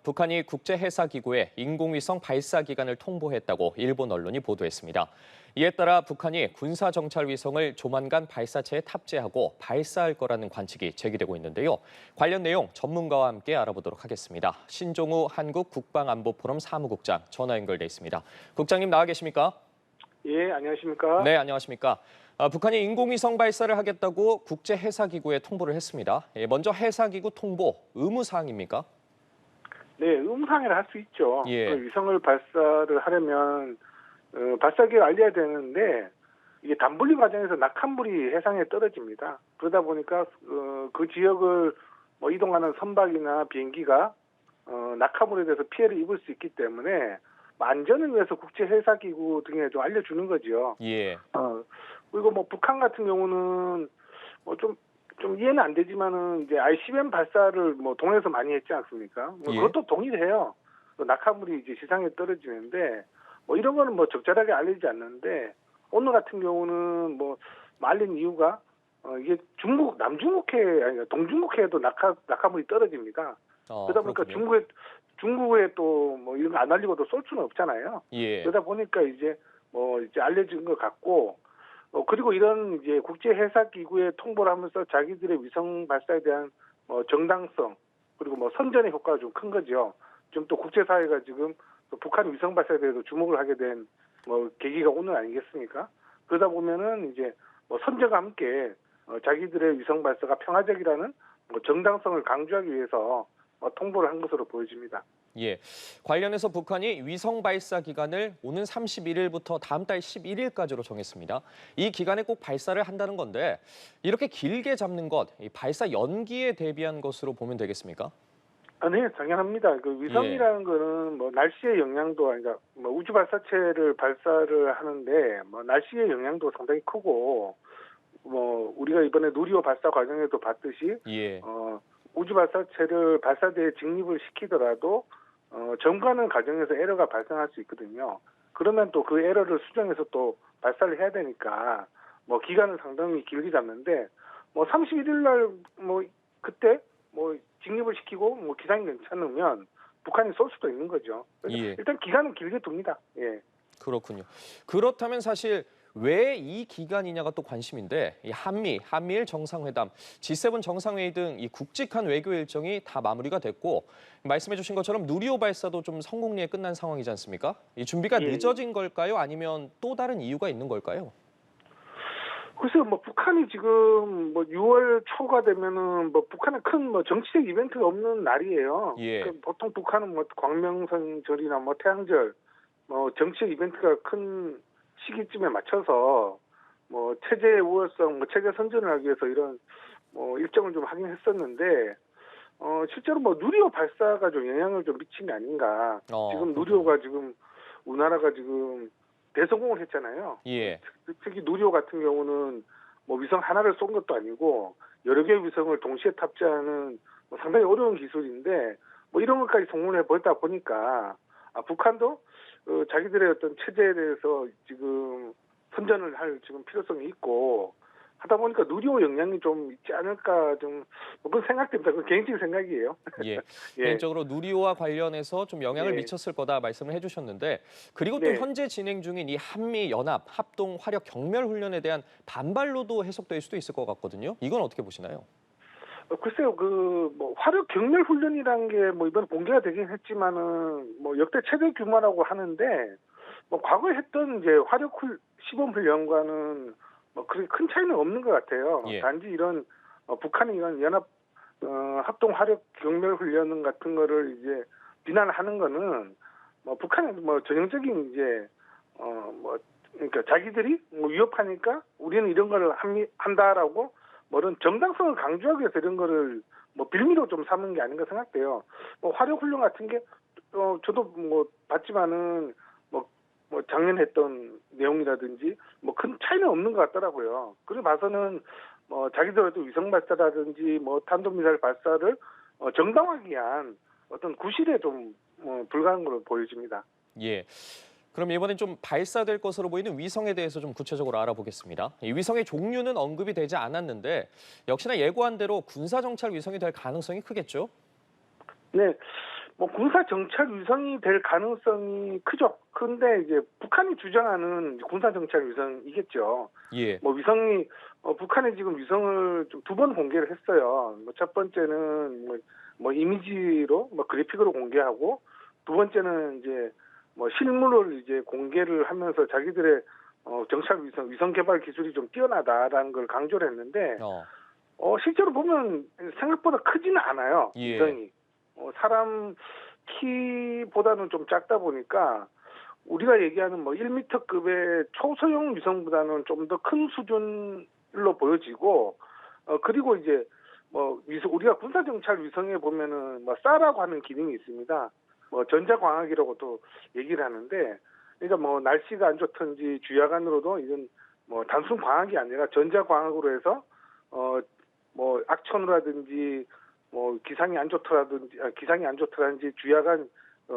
북한이 국제해사기구에 인공위성 발사 기간을 통보했다고 일본 언론이 보도했습니다. 이에 따라 북한이 군사정찰위성을 조만간 발사체에 탑재하고 발사할 거라는 관측이 제기되고 있는데요. 관련 내용 전문가와 함께 알아보도록 하겠습니다. 신종우 한국국방안보포럼 사무국장 전화 연결돼 있습니다. 국장님 나와 계십니까? 예, 안녕하십니까? 네, 안녕하십니까? 북한이 인공위성 발사를 하겠다고 국제해사기구에 통보를 했습니다. 먼저 해사기구 통보 의무사항입니까? 네, 의무사항이라 할 수 있죠. 예. 그 위성을 발사를 하려면 발사기를 알려야 되는데 이게 단분리 과정에서 낙하물이 해상에 떨어집니다. 그러다 보니까 그 지역을 이동하는 선박이나 비행기가 낙하물에 대해서 피해를 입을 수 있기 때문에 안전을 위해서 국제해사기구 등에 좀 알려주는 거죠. 예. 그리고 북한 같은 경우는 좀 이해는 안 되지만은 이제 ICBM 발사를 동해에서 많이 했지 않습니까? 예. 그것도 동일해요. 낙하물이 이제 시상에 떨어지는데 이런 거는 적절하게 알리지 않는데 오늘 같은 경우는 알린 이유가 이게 남중국해 아니 동중국해에도 낙하물이 떨어집니다. 그러다 보니까 그렇군요. 중국에 또 이런 거 안 알리고도 쏠 수는 없잖아요. 예. 그러다 보니까 이제 알려진 것 같고. 그리고 이런 이제 국제해사기구에 통보를 하면서 자기들의 위성 발사에 대한 정당성 그리고 선전의 효과가 좀 큰 거죠. 지금 또 국제사회가 지금 또 북한 위성 발사에 대해서 주목을 하게 된 계기가 오늘 아니겠습니까? 그러다 보면은 이제 선전과 함께 자기들의 위성 발사가 평화적이라는 정당성을 강조하기 위해서 통보를 한 것으로 보여집니다. 예. 관련해서 북한이 위성 발사 기간을 오는 31일부터 다음 달 11일까지로 정했습니다. 이 기간에 꼭 발사를 한다는 건데 이렇게 길게 잡는 것, 이 발사 연기에 대비한 것으로 보면 되겠습니까? 네, 당연합니다. 그 위성이라는 거는 날씨의 영향도, 그러니까 우주 발사체를 발사를 하는데 날씨의 영향도 상당히 크고 우리가 이번에 누리호 발사 과정에도 봤듯이 예. 우주 발사체를 발사대에 직립을 시키더라도 점거하는 과정에서 에러가 발생할 수 있거든요. 그러면 또 그 에러를 수정해서 또 발사를 해야 되니까 기간을 상당히 길게 잡는데 31일 날 그때 직립을 시키고 기상이 괜찮으면 북한이 쏠 수도 있는 거죠. 그래서 예. 일단 기간은 길게 둡니다. 예. 그렇군요. 그렇다면 사실 왜 이 기간이냐가 또 관심인데 이 한미일 정상회담, G7 정상회의 등 이 굵직한 외교 일정이 다 마무리가 됐고 말씀해 주신 것처럼 누리호 발사도 좀 성공리에 끝난 상황이지 않습니까? 이 준비가 예. 늦어진 걸까요? 아니면 또 다른 이유가 있는 걸까요? 글쎄요, 북한이 지금 6월 초가 되면은 북한에 큰 정치적 이벤트가 없는 날이에요. 예. 그러니까 보통 북한은 광명성절이나 태양절 정치적 이벤트가 큰 시기쯤에 맞춰서 체제 우월성, 체제 선전을 하기 위해서 이런 일정을 좀 하긴 했었는데 실제로 누리호 발사가 좀 영향을 좀 미친 게 아닌가. 지금 누리호가 지금 우리나라가 지금 대성공을 했잖아요. 예. 특히 누리호 같은 경우는 위성 하나를 쏜 것도 아니고 여러 개의 위성을 동시에 탑재하는 상당히 어려운 기술인데 이런 것까지 성공을 해보다 보니까 북한도 자기들의 어떤 체제에 대해서 지금 선전을 할 지금 필요성이 있고 하다 보니까 누리호 영향이 좀 있지 않을까 그런 생각됩니다. 그 개인적인 생각이에요. 예. 예. 개인적으로 누리호와 관련해서 좀 영향을 예. 미쳤을 거다 말씀을 해주셨는데 그리고 또 네. 현재 진행 중인 이 한미 연합 합동 화력 경멸 훈련에 대한 반발로도 해석될 수도 있을 것 같거든요. 이건 어떻게 보시나요? 글쎄요, 화력 경멸 훈련이라는 게 이번에 공개가 되긴 했지만은 역대 최대 규모라고 하는데 과거에 했던 이제 화력 시범 훈련과는 그렇게 큰 차이는 없는 것 같아요. 예. 단지 이런 북한이 이런 연합 합동 화력 경멸 훈련 같은 거를 이제 비난하는 거는 북한의 전형적인 이제 그러니까 자기들이 위협하니까 우리는 이런 거를 한다라고 이런 정당성을 강조하기 위해서 이런 거를 빌미로 좀 삼는 게 아닌가 생각돼요. 화력 훈련 같은 게 저도 봤지만은 작년에 했던 내용이라든지 큰 차이는 없는 것 같더라고요. 그래 봐서는 자기들도 위성 발사라든지 탄도미사일 발사를 정당화하기 위한 어떤 구실에 좀 불과한 걸로 보여집니다. 예. 그럼 이번엔 좀 발사될 것으로 보이는 위성에 대해서 좀 구체적으로 알아보겠습니다. 이 위성의 종류는 언급이 되지 않았는데 역시나 예고한 대로 군사정찰 위성이 될 가능성이 크겠죠? 네. 뭐 군사 정찰 위성이 될 가능성이 크죠. 그런데 이제 북한이 주장하는 군사 정찰 위성이겠죠. 예. 뭐 위성이 북한이 지금 위성을 좀 두 번 공개를 했어요. 뭐 첫 번째는 뭐 이미지로 뭐 그래픽으로 공개하고 두 번째는 이제 뭐 실물을 이제 공개를 하면서 자기들의 정찰 위성 개발 기술이 좀 뛰어나다라는 걸 강조를 했는데 실제로 보면 생각보다 크지는 않아요. 예. 위성이. 사람 키보다는 좀 작다 보니까 우리가 얘기하는 뭐 1m급의 초소형 위성보다는 좀 더 큰 수준으로 보여지고 그리고 이제 뭐 우리가 군사 정찰 위성에 보면은 뭐 쌀라고 하는 기능이 있습니다. 뭐 전자광학이라고 또 얘기를 하는데 그러니까 뭐 날씨가 안 좋든지 주야간으로도 이건 뭐 단순 광학이 아니라 전자광학으로 해서 뭐 악천후라든지 뭐 기상이 안 좋더라든지 주야간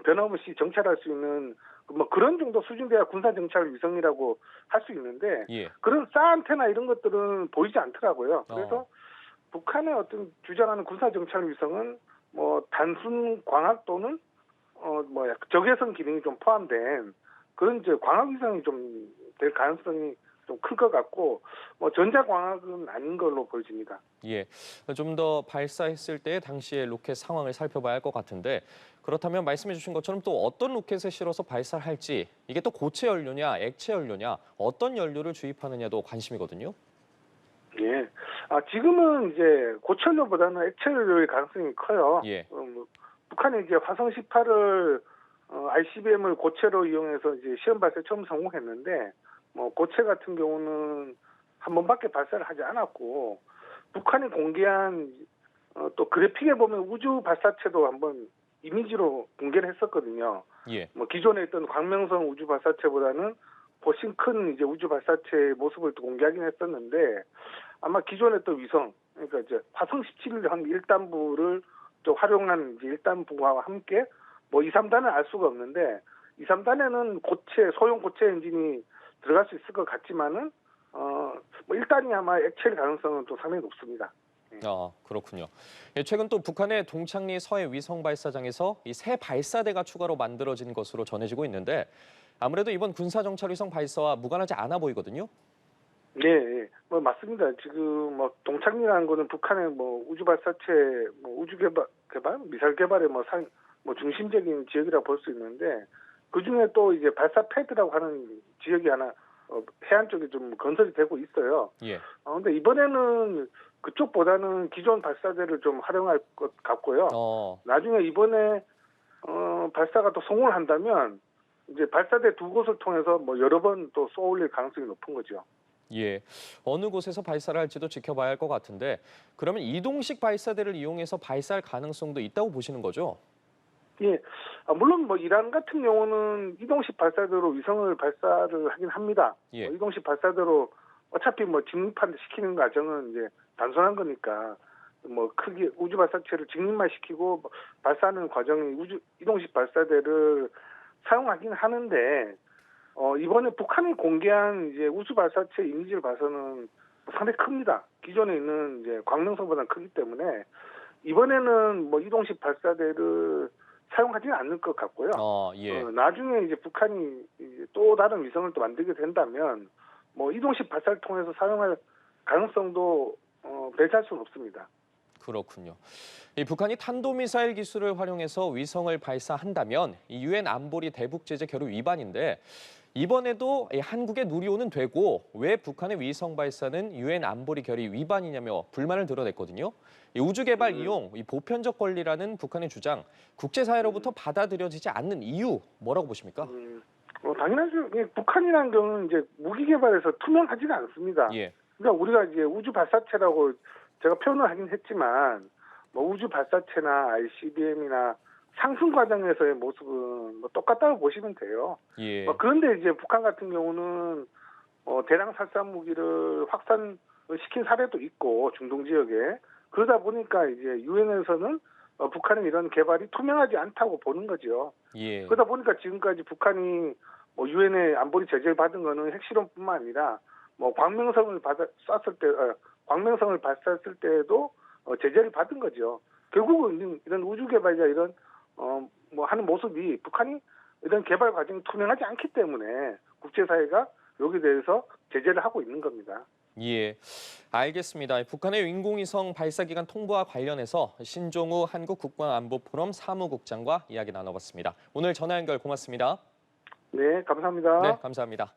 변함없이 정찰할 수 있는 뭐 그런 정도 수준 돼야 군사 정찰 위성이라고 할 수 있는데 예. 그런 쌀 안테나 이런 것들은 보이지 않더라고요. 그래서 북한의 어떤 주장하는 군사 정찰 위성은 뭐 단순 광학 또는 뭐 적외선 기능이 좀 포함된 그런 이제 광학 위성이 좀 될 가능성이 좀 클 것 같고 뭐 전자광학은 아닌 걸로 보여집니다. 예. 좀 더 발사했을 때 당시의 로켓 상황을 살펴봐야 할 것 같은데 그렇다면 말씀해 주신 것처럼 또 어떤 로켓에 실어서 발사를 할지 이게 또 고체 연료냐 액체 연료냐 어떤 연료를 주입하느냐도 관심이거든요. 예. 지금은 이제 고철료보다는 액체연료의 가능성이 커요. 예. 북한이 이제 화성 18을 ICBM을 고체로 이용해서 이제 시험 발사 처음 성공했는데 뭐 고체 같은 경우는 한 번밖에 발사를 하지 않았고 북한이 공개한 또 그래픽에 보면 우주 발사체도 한번 이미지로 공개를 했었거든요. 예. 뭐 기존에 있던 광명성 우주 발사체보다는 훨씬 큰 이제 우주 발사체의 모습을 또 공개하긴 했었는데 아마 기존에 또 위성 그러니까 이제 화성 17일 한 1단부를 또 활용한 이제 1단부와 함께 뭐 2, 3단은 알 수가 없는데 2, 3단에는 소형 고체 엔진이 들어갈 수 있을 것 같지만은 뭐 1단이 아마 액체일 가능성은 또 상당히 높습니다. 그렇군요. 예, 최근 또 북한의 동창리 서해 위성 발사장에서 이 새 발사대가 추가로 만들어진 것으로 전해지고 있는데 아무래도 이번 군사 정찰 위성 발사와 무관하지 않아 보이거든요. 네, 예. 뭐 맞습니다. 지금 뭐 동창리라는 거는 북한의 뭐 우주 발사체, 뭐 우주 개발, 미사일 개발의 뭐 중심적인 지역이라고 볼 수 있는데 그 중에 또 이제 발사 패드라고 하는 지역이 하나 해안 쪽에 좀 건설이 되고 있어요. 예. 근데 이번에는 그쪽보다는 기존 발사대를 좀 활용할 것 같고요. 나중에 이번에 발사가 또 성공을 한다면 이제 발사대 두 곳을 통해서 뭐 여러 번 또 쏘올릴 가능성이 높은 거죠. 예. 어느 곳에서 발사를 할지도 지켜봐야 할 것 같은데 그러면 이동식 발사대를 이용해서 발사할 가능성도 있다고 보시는 거죠? 예. 물론 뭐 이란 같은 경우는 이동식 발사대로 위성을 발사를 하긴 합니다. 예. 이동식 발사대로 어차피 뭐 직립시키는 과정은 이제 단순한 거니까 뭐 크게 우주 발사체를 직립만 시키고 발사하는 과정이 이동식 발사대를 사용하긴 하는데 이번에 북한이 공개한 이제 우주 발사체 이미지를 봐서는 상당히 큽니다. 기존에 있는 이제 광명성보다는 크기 때문에 이번에는 뭐 이동식 발사대를 사용하지는 않을 것 같고요. 예. 나중에 이제 북한이 이제 또 다른 위성을 또 만들게 된다면 뭐 이동식 발사를 통해서 사용할 가능성도 배제할 수는 없습니다. 그렇군요. 이 북한이 탄도미사일 기술을 활용해서 위성을 발사한다면 이 유엔 안보리 대북 제재 결의 위반인데 이번에도 한국의 누리호는 되고 왜 북한의 위성 발사는 유엔 안보리 결의 위반이냐며 불만을 드러냈거든요. 이 우주 개발 이용 이 보편적 권리라는 북한의 주장, 국제사회로부터 받아들여지지 않는 이유 뭐라고 보십니까? 당연하죠. 북한이라는 경우는 이제 무기 개발에서 투명하지가 않습니다. 예. 그러니까 우리가 이제 우주 발사체라고 제가 표현을 하긴 했지만 뭐 우주 발사체나 ICBM이나 상승 과정에서의 모습은 뭐 똑같다고 보시면 돼요. 예. 그런데 이제 북한 같은 경우는 대량 살상 무기를 확산시킨 사례도 있고 중동 지역에 그러다 보니까 이제 유엔에서는 북한의 이런 개발이 투명하지 않다고 보는 거죠. 예. 그러다 보니까 지금까지 북한이 뭐 유엔의 안보리 제재를 받은 거는 핵실험뿐만 아니라 뭐 광명성을 발사했을 때에도 제재를 받은 거죠. 결국은 이런 우주 개발이나 이런 뭐 하는 모습이 북한이 이런 개발 과정이 투명하지 않기 때문에 국제사회가 여기에 대해서 제재를 하고 있는 겁니다. 예, 알겠습니다. 북한의 인공위성 발사 기간 통보와 관련해서 신종우 한국국가안보포럼 사무국장과 이야기 나눠봤습니다. 오늘 전화 연결 고맙습니다. 네, 감사합니다. 네, 감사합니다.